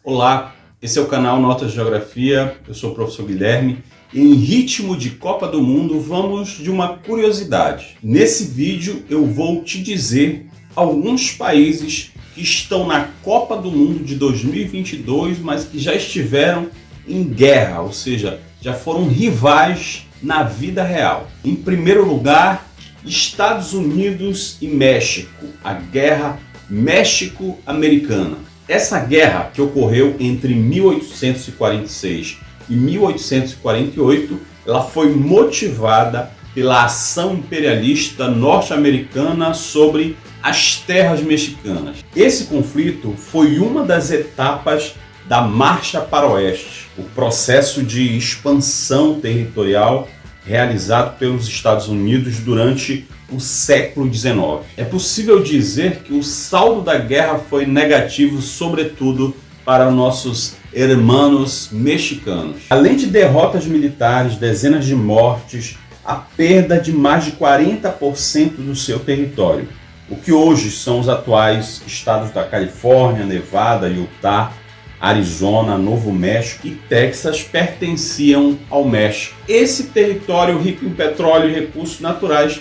Olá, esse é o canal Notas de Geografia, eu sou o professor Guilherme e em ritmo de Copa do Mundo vamos de uma curiosidade. Nesse vídeo eu vou te dizer alguns países que estão na Copa do Mundo de 2022, mas que já estiveram em guerra, ou seja, já foram rivais na vida real. Em primeiro lugar, Estados Unidos e México, a Guerra México-Americana. Essa guerra, que ocorreu entre 1846 e 1848, ela foi motivada pela ação imperialista norte-americana sobre as terras mexicanas. Esse conflito foi uma das etapas da Marcha para o Oeste, o processo de expansão territorial realizado pelos Estados Unidos durante o século XIX. É possível dizer que o saldo da guerra foi negativo, sobretudo para nossos hermanos mexicanos. Além de derrotas militares, dezenas de mortes, a perda de mais de 40% do seu território, o que hoje são os atuais estados da Califórnia, Nevada, Utah, Arizona, Novo México e Texas pertenciam ao México. Esse território rico em petróleo e recursos naturais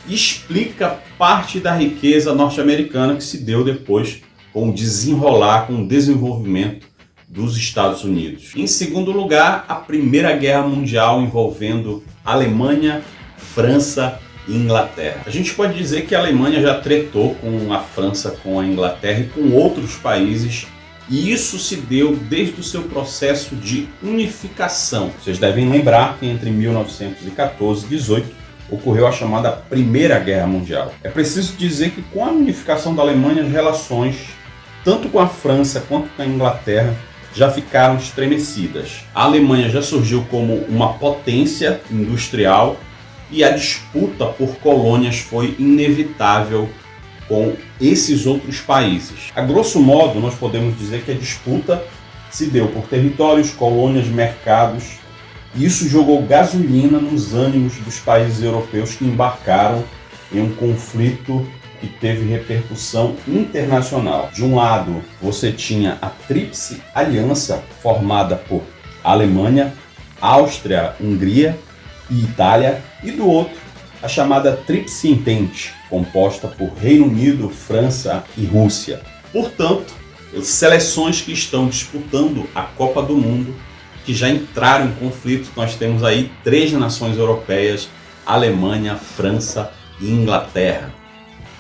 explica parte da riqueza norte-americana que se deu depois com o desenrolar, com o desenvolvimento dos Estados Unidos. Em segundo lugar, a Primeira Guerra Mundial envolvendo Alemanha, França e Inglaterra. A gente pode dizer que a Alemanha já tretou com a França, com a Inglaterra e com outros países, e isso se deu desde o seu processo de unificação. Vocês devem lembrar que entre 1914 e 18 ocorreu a chamada Primeira Guerra Mundial. É preciso dizer que com a unificação da Alemanha, as relações, tanto com a França quanto com a Inglaterra, já ficaram estremecidas. A Alemanha já surgiu como uma potência industrial e a disputa por colônias foi inevitável com esses outros países. A grosso modo, nós podemos dizer que a disputa se deu por territórios, colônias, mercados. Isso jogou gasolina nos ânimos dos países europeus que embarcaram em um conflito que teve repercussão internacional. De um lado, você tinha a Tríplice Aliança, formada por Alemanha, Áustria, Hungria e Itália, e do outro, a chamada Tríplice Entente, composta por Reino Unido, França e Rússia. Portanto, as seleções que estão disputando a Copa do Mundo, que já entraram em conflito, nós temos aí 3 nações europeias: Alemanha, França e Inglaterra.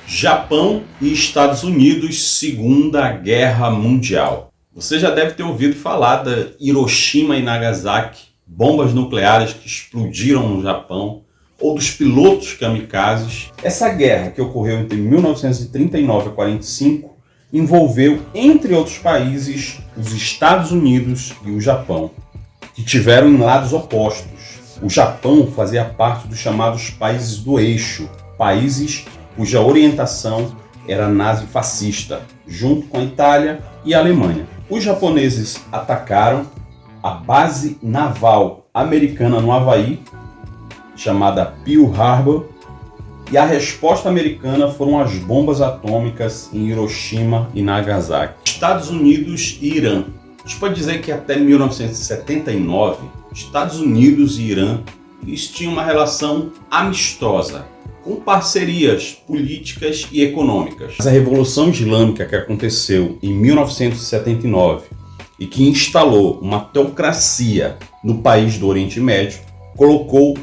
Japão e Estados Unidos, Segunda Guerra Mundial. Você já deve ter ouvido falar da Hiroshima e Nagasaki, bombas nucleares que explodiram no Japão, ou dos pilotos kamikazes. Essa guerra, que ocorreu entre 1939 e 1945, envolveu, entre outros países, os Estados Unidos e o Japão, que tiveram em lados opostos. O Japão fazia parte dos chamados países do eixo, países cuja orientação era nazifascista, junto com a Itália e a Alemanha. Os japoneses atacaram a base naval americana no Havaí, chamada Pearl Harbor, e a resposta americana foram as bombas atômicas em Hiroshima e Nagasaki. Estados Unidos e Irã. A gente pode dizer que até 1979, Estados Unidos e Irã eles tinham uma relação amistosa, com parcerias políticas e econômicas. Mas a Revolução Islâmica que aconteceu em 1979 e que instalou uma teocracia no país do Oriente Médio, colocou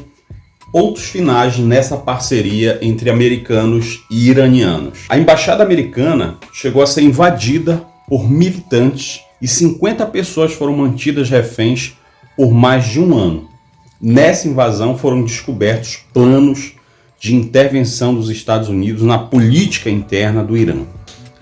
pontos finais nessa parceria entre americanos e iranianos. A embaixada americana chegou a ser invadida por militantes e 50 pessoas foram mantidas reféns por mais de um ano. Nessa invasão foram descobertos planos de intervenção dos Estados Unidos na política interna do Irã.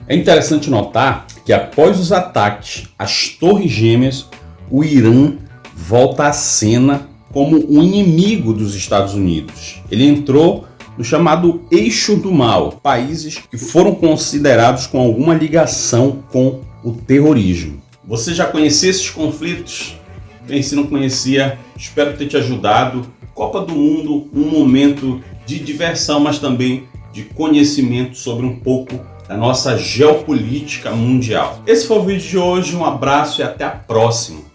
É interessante notar que após os ataques às Torres Gêmeas, o Irã volta à cena como um inimigo dos Estados Unidos. Ele entrou no chamado Eixo do Mal, países que foram considerados com alguma ligação com o terrorismo. Você já conhecia esses conflitos? Bem, se não conhecia, espero ter te ajudado. Copa do Mundo, um momento de diversão, mas também de conhecimento sobre um pouco da nossa geopolítica mundial. Esse foi o vídeo de hoje, um abraço e até a próxima!